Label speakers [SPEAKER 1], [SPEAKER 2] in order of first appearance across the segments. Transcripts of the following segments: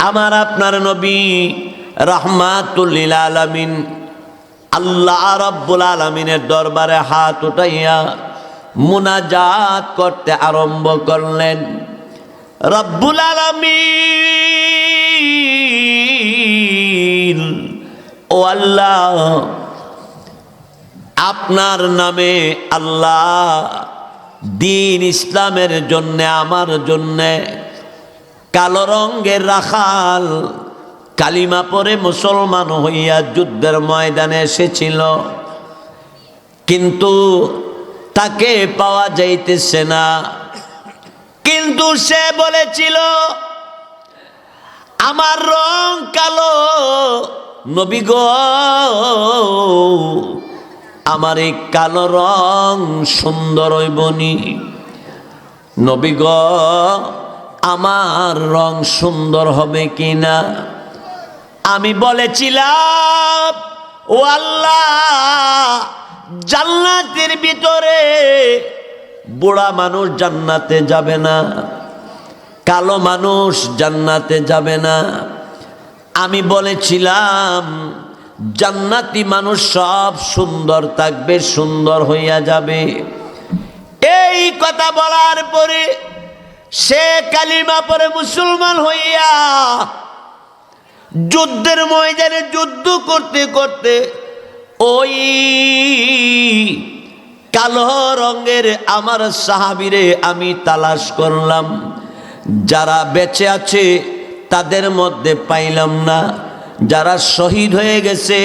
[SPEAKER 1] আমার আপনার নবী রাহমাতুল লিল আলামিন আল্লাহ রাব্বুল আলামিনের দরবারে হাত উঠাইয়া মুনাজাত করতে আরম্ভ করলেন। রব্বুল আলামিন, ও আল্লাহ, আপনার নামে আল্লাহ দ্বীন ইসলামের জন্য, আমার জন্যে কালো রঙের রাখাল কালিমা পরে মুসলমান হইয়া যুদ্ধের ময়দানে এসেছিল, কিন্তু তাকে পাওয়া যাইতেছে না। কিন্তু সে বলেছিল আমার রং কালো, নবী গো আমার এই কালো রং সুন্দর হইবনি। নবী গো আমার রং সুন্দর হবে কিনা? আমি বলেছিলাম ও আল্লাহ, জান্নাতের ভিতরে বুড়া মানুষ জান্নাতে যাবে না, কালো মানুষ জান্নাতে যাবে না। আমি বলেছিলাম জান্নাতি মানুষ সব সুন্দর থাকবে, সুন্দর হইয়া যাবে। এই কথা বলার পরে সে কালিমা পরে মুসলমান হইয়া যুদ্ধের ময়দানে যুদ্ধ করতে করতে ওই কালো রঙের আমার সাহাবীরে আমি তালাশ করলাম, যারা বেঁচে আছে তাদের মধ্যে পাইলাম না, যারা শহীদ হয়ে গেছে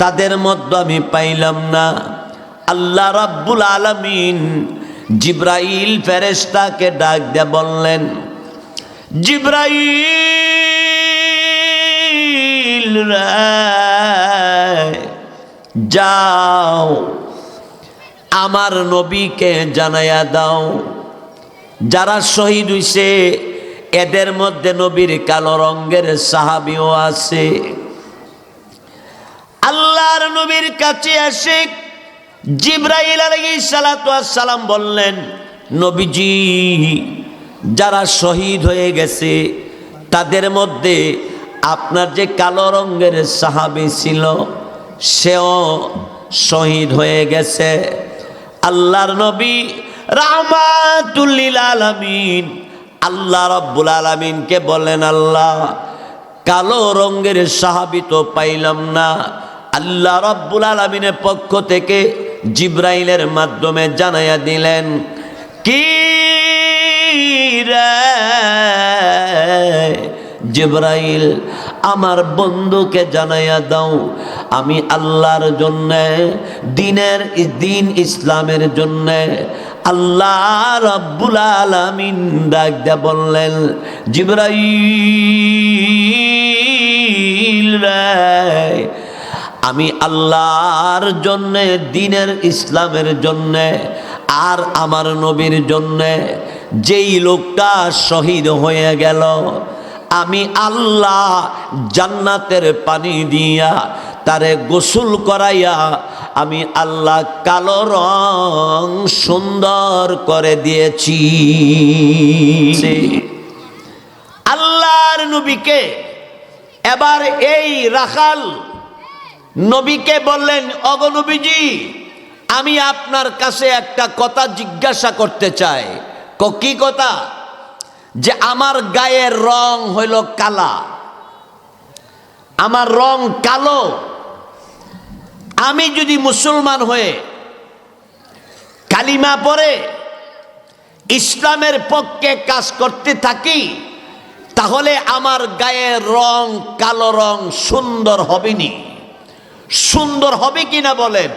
[SPEAKER 1] তাদের মধ্যে আমি পাইলাম না। আল্লাহ রাব্বুল আলামিন জিব্রাইল ফেরেশতাকে ডাক দিয়ে বললেন, জিব্রাইল যাও আমার নবীকে জানাইয়া দাও, যারা শহীদ হইছে এদের মধ্যে নবীর কালো রঙের সাহাবীও আছে। আল্লাহর নবীর কাছে এসে জিব্রাইল আলাইহিস সালাতু ওয়াস সালাম বললেন, নবীজি যারা শহীদ হয়ে গেছে তাদের মধ্যে আপনার যে কালো রঙের সাহাবী ছিল সেও শহীদ হয়ে গেছে। আল্লাহর নবী রাহমাতুল লিল আলামিন আল্লাহ রাব্বুল আলামিনকে বলেন, আল্লাহ কালো রঙের সাহাবী তো পাইলাম না। আল্লাহ রাব্বুল আলামিনের পক্ষ থেকে জিব্রাইলের মাধ্যমে জানাইয়া দিলেন, কি রে জিব্রাইল, আমার বন্ধুকে জানাইয়া দাও আমি আল্লাহর জন্য, দিন ইসলামের জন্য আল্লাহ রাব্বুল আলামিন ডাক দিয়া বললেন, জিব্রাইল রে আমি আল্লাহর জন্য, দিনের ইসলামের জন্য আর আমার নবীর জন্য যেই লোকটা শহীদ হয়ে গেল, আমি আল্লাহ জান্নাতের পানি দিয়া তারে গোসল করাইয়া আমি আল্লাহ কালো রং সুন্দর করে দিয়েছি। আল্লাহর নবীকে এবার এই রাখাল নবীকে বললেন, ওগো নবীজি আমি আপনার কাছে একটা কথা জিজ্ঞাসা করতে চাই। কি কথা? যে আমার গায়ের রং হইল কালা, আমার রং কালো, আমি যদি মুসলমান হয়ে কালিমা পড়ে ইসলামের পক্ষে কাজ করতে থাকি তাহলে আমার গায়ের রং কালো রং সুন্দর হবে নি? সুন্দর হবে কিনা বলেন?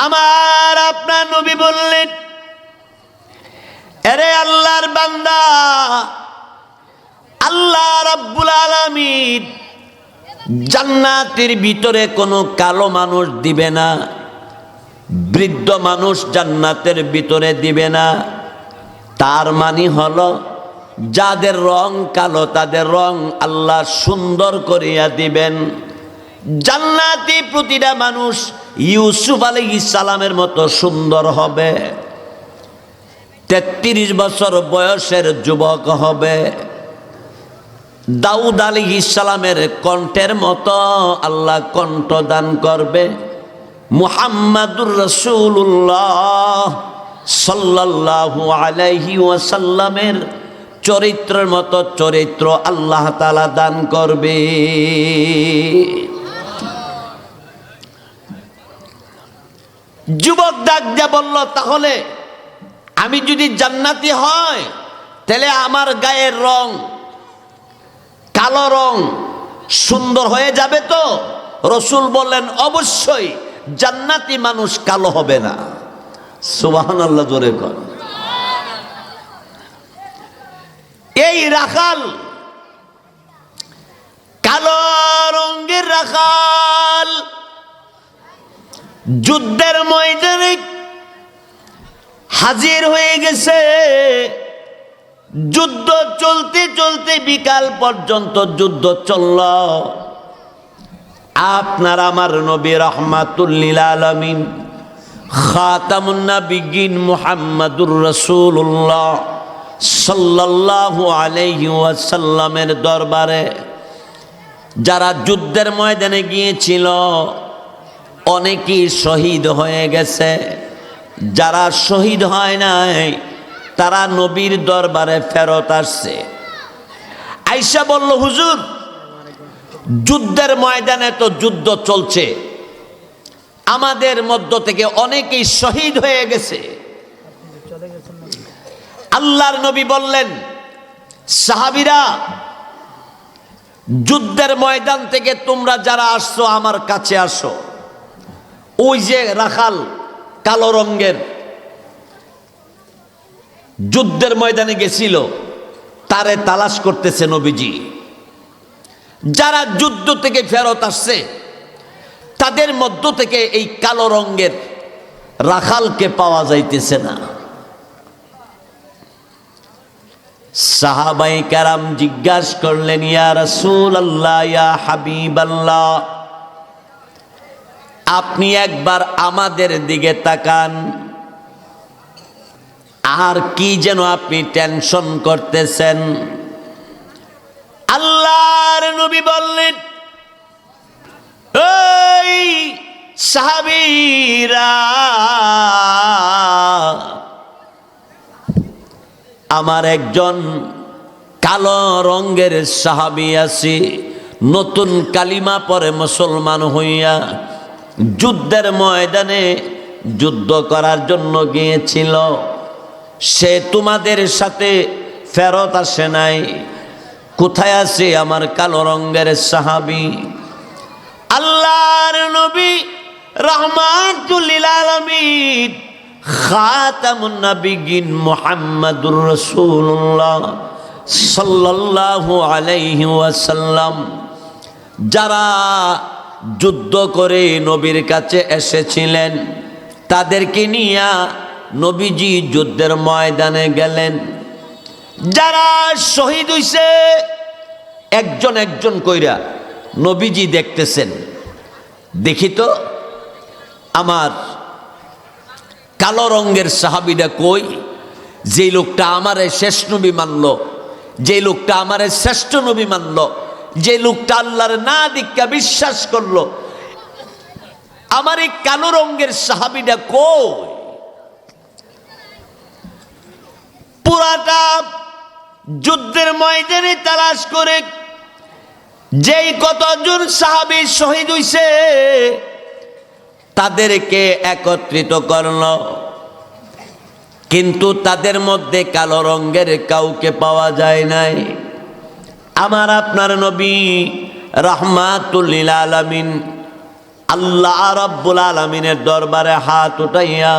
[SPEAKER 1] আমার আপনার নবী বললেন, আরে আল্লাহর বান্দা, আল্লাহ রাব্বুল আলামিন জান্নাতের ভিতরে কোনো কালো মানুষ দিবে না, বৃদ্ধ মানুষ জান্নাতের ভিতরে দিবে না। তার মানে হলো যাদের রং কালো তাদের রং আল্লাহ সুন্দর করিয়া দিবেন। জান্নাতি প্রতিটা মানুষ ইউসুফ আলাইহিস সালামের মতো সুন্দর হবে। 33 বছর বয়সের যুবক হবে। দাউদ আলাইহিস সালামের কণ্ঠের মতো আল্লাহ কণ্ঠ দান করবে। মুহাম্মাদুর রাসূলুল্লাহ সাল্লাল্লাহু আলাইহি ওয়াসাল্লামের চরিত্রের মতো চরিত্র আল্লাহ তাআলা দান করবে। যুবক ডাক দিয়ে বলল, তাহলে আমি যদি জান্নাতি হয় তাহলে আমার গায়ের রং কালো রং সুন্দর হয়ে যাবে তো? রসুল বললেন, অবশ্যই জান্নাতি মানুষ কালো হবে না। সুবহানাল্লাহ, জোরে কর। এই রাখাল কালো রঙের রাখাল যুদ্ধের ময়দানে হাজির হয়ে গেছে। যুদ্ধ চলতে চলতে বিকাল পর্যন্ত যুদ্ধ চলল। আপনার আমার নবী রাহমাতুল লিল আলামিন খাতামুন নবিয়্যিন মুহাম্মাদুর রাসূলুল্লাহ সাল্লাল্লাহু আলাইহি ওয়াসাল্লামের দরবারে যারা যুদ্ধের ময়দানে গিয়েছিল অনেকেই শহীদ হয়ে গেছে। যারা শহীদ হয় নাই তারা নবীর দরবারে ফেরত আসছে। আয়েশা বলল, হুজুর, যুদ্ধের ময়দানে তো যুদ্ধ চলছে, আমাদের মধ্য থেকে অনেকেই শহীদ হয়ে গেছে। আল্লাহর নবী বললেন, সাহাবীরা, যুদ্ধের ময়দান থেকে তোমরা যারা আসছো আমার কাছে আসো। ওই যে রাখাল কালো রঙের যুদ্ধের ময়দানে গেছিল তারে তালাশ করতেছে নবীজি। যারা যুদ্ধ থেকে ফেরত আসছে তাদের মধ্য থেকে এই কালো রঙের রাখালকে পাওয়া যাইতেছে না। সাহাবায়ে কেরাম জিজ্ঞাসা করলেন, ইয়া রাসূলুল্লাহ, ইয়া হাবিবাল্লাহ, আপনি একবার আমাদের দিকে তাকান। আর কি যেন আপনি টেনশন করতেছেন? আল্লাহর নবী বললেন, ওই সাহাবীরা, আমার একজন কালো রঙের সাহাবী আছে, নতুন কালিমা পরে মুসলমান হইয়া যুদ্ধের ময়দানে যুদ্ধ করার জন্য গিয়েছিল। সে তোমাদের সাথে ফেরত আসে নাই। কোথায় আছে আমার কালো রঙের সাহাবী? আল্লাহর নবী রাহমাতুল লিল আলামিন খাতামুন নবিয়্যিন মুহাম্মাদুর রাসূলুল্লাহ সাল্লাল্লাহু আলাইহি ওয়াসাল্লাম যারা যুদ্ধ করে নবীর কাছে এসেছিলেন তাদেরকে নিয়ে নবীজি যুদ্ধের ময়দানে গেলেন। যারা শহীদ হইছে একজন একজন কইরা নবীজি দেখতেছেন, দেখি তো আমার কালো রঙের সাহাবীরা কই? যে লোকটা আমারে শেষ নবী মানল, যে লোকটা আমারে শ্রেষ্ঠ নবী মানল, যে লোকটা আল্লাহর না দীক্ষা বিশ্বাস করলো, আমার এই কালো রঙের সাহাবীটা কই? পুরাটা যুদ্ধের ময়দানে তালাশ করে যেই কতজন সাহাবী শহীদ হইছে তাদেরকে একত্রিত করল, কিন্তু তাদের মধ্যে কালো রঙের কাউকে পাওয়া যায় নাই। আমার আপনার নবী রাহমাতুল লিল আলামিন আল্লাহ রাব্বুল আলামিনের দরবারে হাত উঠাইয়া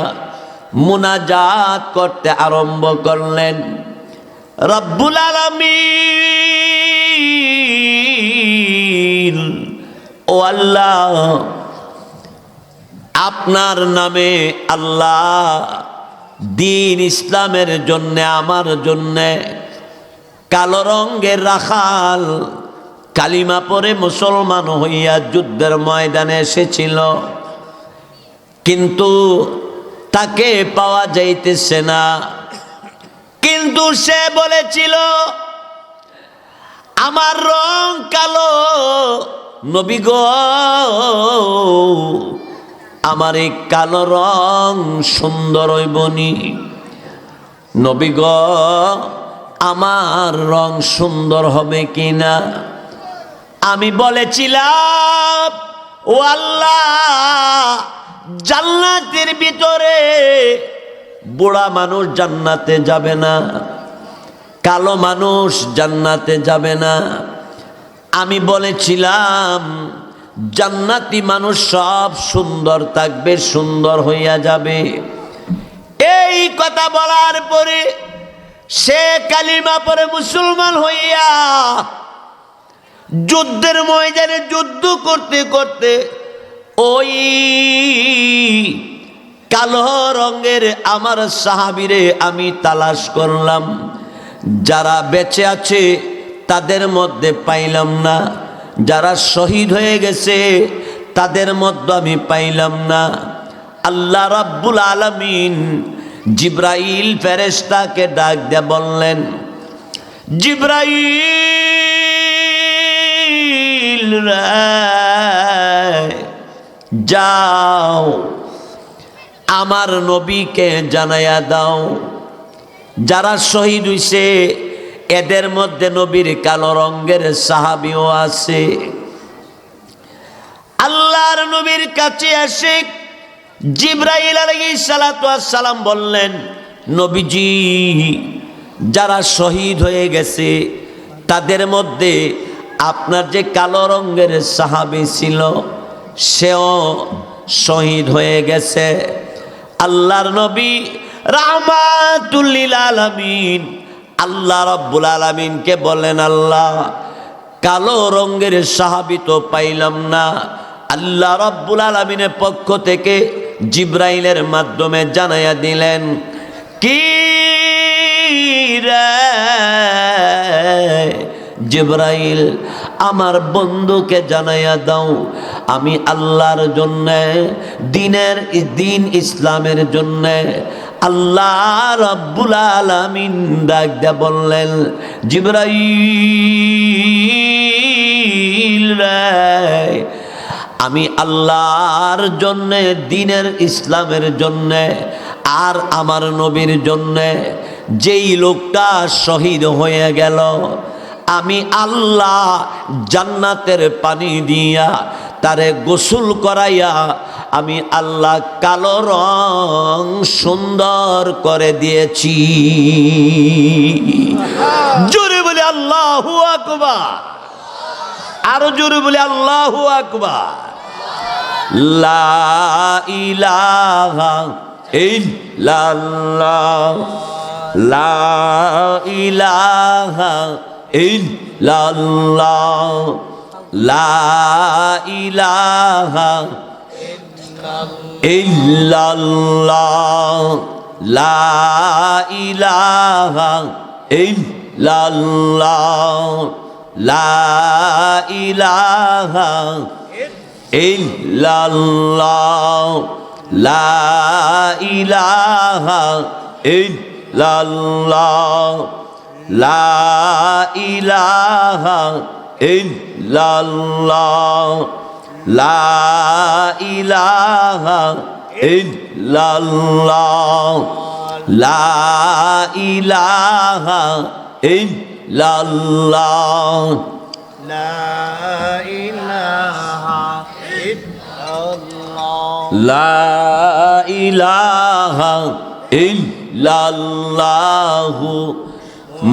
[SPEAKER 1] মুনাজাত করতে আরম্ভ করলেন। রব্বুল আলামিন, ও আল্লাহ, আপনার নামে আল্লাহ দ্বীন ইসলামের জন্য, আমার জন্য কালো রঙের রাখাল কালিমা পরে মুসলমান হইয়া যুদ্ধের ময়দানে এসেছিল, কিন্তু তাকে পাওয়া যাইতেছে না। কিন্তু সে বলেছিল আমার রং কালো। নবী গো, আমার এই কালো রং সুন্দর হইবনি। নবী গো, আমার রং সুন্দর হবে কিনা? আমি বলেছিলাম ও আল্লাহ, জান্নাতের ভিতরে বুড়া মানুষ জান্নাতে যাবে না, কালো মানুষ জান্নাতে যাবে না। আমি বলেছিলাম জান্নাতি মানুষ সব সুন্দর থাকবে, সুন্দর হইয়া যাবে। এই কথা বলার পরে সে কালিমা পরে মুসলমান হইয়া যুদ্ধের ময়দানে যুদ্ধ করতে করতে ওই কালো রঙের আমার সাহাবীরে আমি তালাশ করলাম। যারা বেঁচে আছে তাদের মধ্যে পাইলাম না, যারা শহীদ হয়ে গেছে তাদের মধ্যে আমি পাইলাম না। আল্লাহ রাব্বুল আলামিন জিব্রাইল ফেরেশতাকে ডাক দিয়ে বললেন, জিব্রাইল যাও, আমার নবীকে জানাইয়া দাও যারা শহীদ হইছে এদের মধ্যে নবীর কালো রঙের সাহাবীও আছে। আল্লাহর নবীর কাছে এসে জিব্রাইল আলাইহিস সালাতু ওয়াস সালাম বললেন, নবীজি, যারা শহীদ হয়ে গেছে তাদের মধ্যে আপনার যে কালো রঙের সাহাবী ছিল সেও শহীদ হয়ে গেছে। আল্লাহর নবী রাহমাতুল লিল আলামিন আল্লাহ রাব্বুল আলামিনকে বলেন, আল্লাহ, কালো রঙের সাহাবী তো পাইলাম না। আল্লাহ রাব্বুল আলামিনের পক্ষ থেকে জিব্রাইলের মাধ্যমে জানাইয়া দিলেন, কি রে জিব্রাইল, আমার বন্ধুকে জানাইয়া দাও আমি আল্লাহর জন্য, দিন ইসলামের জন্য আল্লাহ রাব্বুল আলামিন ডাক দিয়া বললেন, জিব্রাইল রে, আমি আল্লাহর জন্য, দিনের ইসলামের জন্য আর আমার নবীর জন্য যেই লোকটা শহীদ হয়ে গেল, আমি আল্লাহ জান্নাতের পানি দিয়া তারে গোসল করাইয়া আমি আল্লাহ কালো রং সুন্দর করে দিয়েছি। জোরে বলে আল্লাহু আকবার, আরো জোরে বলে আল্লাহু আকবার। লা ইলাহা ইল্লাল্লাহ, লা ইলাহা ইল্লাল্লাহ, লা ইলাহা ইল্লাল্লাহ, লা ইলাহা ইল্লাল্লাহ, লা ইলাহা ইল্লাল্লাহ, লা ইলাহা ইল্লাল্লাহ, লা ইলাহা ইল্লাল্লাহ, লা ইলাহা ইল্লাল্লাহ, লা ইলাহা ইল্লাল্লাহ,
[SPEAKER 2] লা ইলাহা ইল্লাল্লাহ,
[SPEAKER 1] লা ইলাহা ইল্লাল্লাহ,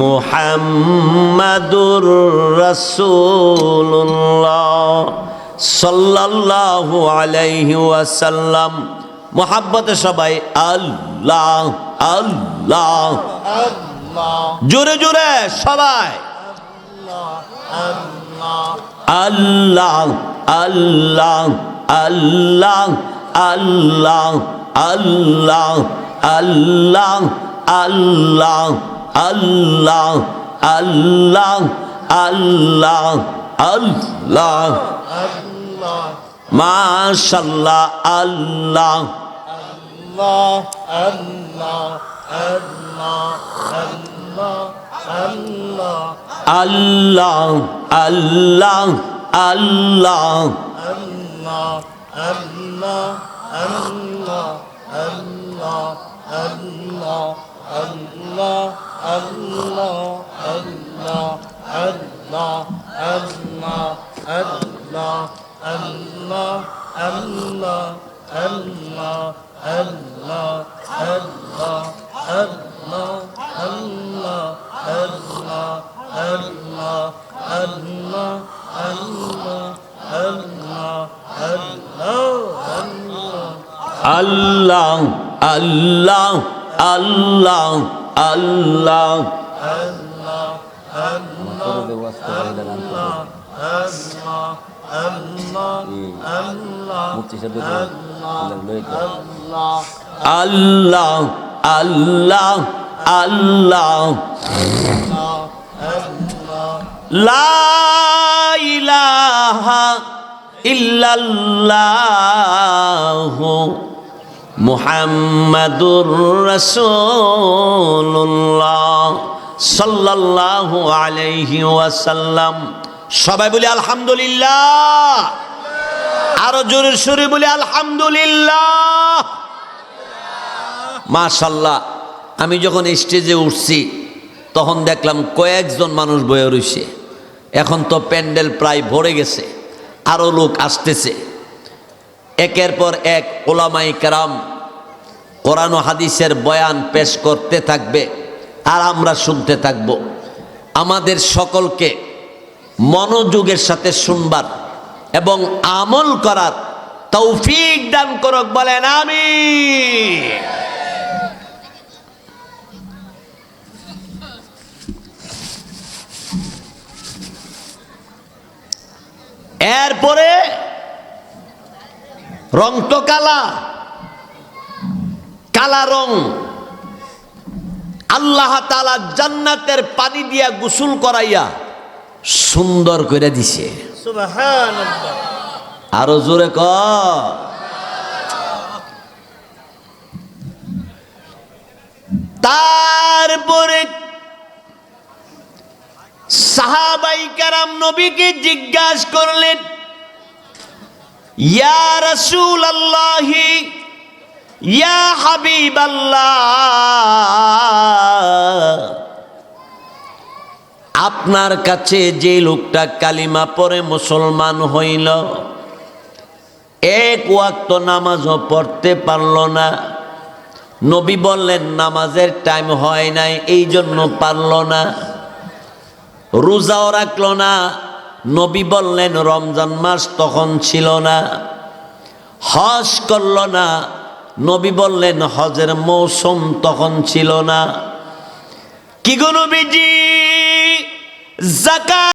[SPEAKER 1] মুহাম্মাদুর রাসূলুল্লাহ সাল্লাল্লাহু আলাইহি ওয়াসাল্লাম। মুহাব্বতে সবাই আল্লাহ আল্লাহ
[SPEAKER 2] আল্লাহ,
[SPEAKER 1] জোরে জোরে সবাই
[SPEAKER 2] আল্লাহ
[SPEAKER 1] আল্লাহ আল্লাহ আল্লাহ আল্লাহ আল্লাহ আল্লাহ আল্লাহ আল্লাহ আল্লাহ আল্লাহ
[SPEAKER 2] আল্লাহ,
[SPEAKER 1] মাশাআল্লাহ, আল্লাহ
[SPEAKER 2] আল্লাহ আল্লাহ
[SPEAKER 1] আল্লাহ আল্লাহ আল্লাহ আল্লাহ আল্লাহ আল্লাহ আল্লাহ আল্লাহ আল্লাহ আল্লাহ লা ইলাহা ইল্লাল্লাহ মুহাম্মাদুর রাসূলুল্লাহ সাল্লাল্লাহু আলাইহি ওয়াসাল্লাম। সবাই বলি আলহামদুলিল্লাহ, আরো জোরে সুরে বলি আলহামদুলিল্লাহ। মাশাআল্লাহ, আমি যখন স্টেজে উঠছি তখন দেখলাম কয়েকজন মানুষ বয়ে রয়েছে। এখন তো প্যান্ডেল প্রায় ভরে গেছে, আরো লোক আসতেছে। একের পর এক ওলামায়ে কেরাম কোরআন ও হাদিসের বয়ান পেশ করতে থাকবে আর আমরা শুনতে থাকব। আমাদের সকলকে মনোযোগের সাথে শুনবার এবং আমল করার তৌফিক দান করুক, বলেন আমিন। এরপরে রং তো কালা, কালা রং আল্লাহ তাআলা জান্নাতের পানি দিয়া গোসল করাইয়া সুন্দর করে দিছে।
[SPEAKER 2] সুবহানাল্লাহ।
[SPEAKER 1] আরো জোরে ক। তারপরে সাহাবাই কেরাম নবীকে জিজ্ঞাসা করলেন, ইয়া রাসূলুল্লাহি ইয়া হাবিবাল্লাহ, আপনার কাছে যে লোকটা কালিমা পড়ে মুসলমান হইল, এক ওয়াক্ত নামাজও পড়তে পারল না। নবী বললেন নামাজের টাইম হয় নাই, এই জন্য পারল না। রোজাও রাখলো না, নবী বললেন রমজান মাস তখন ছিল না। হজ করল না, নবী বললেন হজের মৌসুম তখন ছিল না। কি গো নবীজি, যাকাত